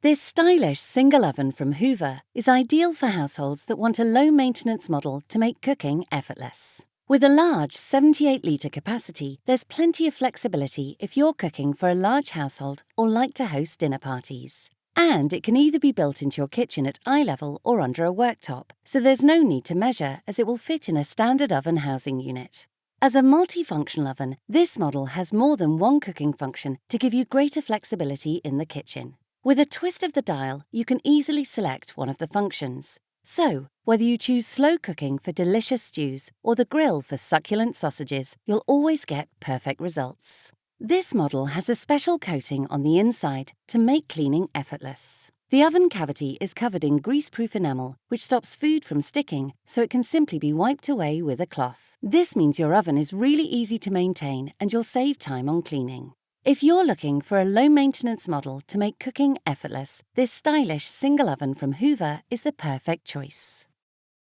This stylish single oven from Hoover is ideal for households that want a low-maintenance model to make cooking effortless. With a large 78-litre capacity, there's plenty of flexibility if you're cooking for a large household or like to host dinner parties. And it can either be built into your kitchen at eye level or under a worktop, so there's no need to measure as it will fit in a standard oven housing unit. As a multifunctional oven, this model has more than one cooking function to give you greater flexibility in the kitchen. With a twist of the dial, you can easily select one of the functions. So, whether you choose slow cooking for delicious stews or the grill for succulent sausages, you'll always get perfect results. This model has a special coating on the inside to make cleaning effortless. The oven cavity is covered in grease-proof enamel, which stops food from sticking, so it can simply be wiped away with a cloth. This means your oven is really easy to maintain and you'll save time on cleaning. If you're looking for a low-maintenance model to make cooking effortless, this stylish single oven from Hoover is the perfect choice.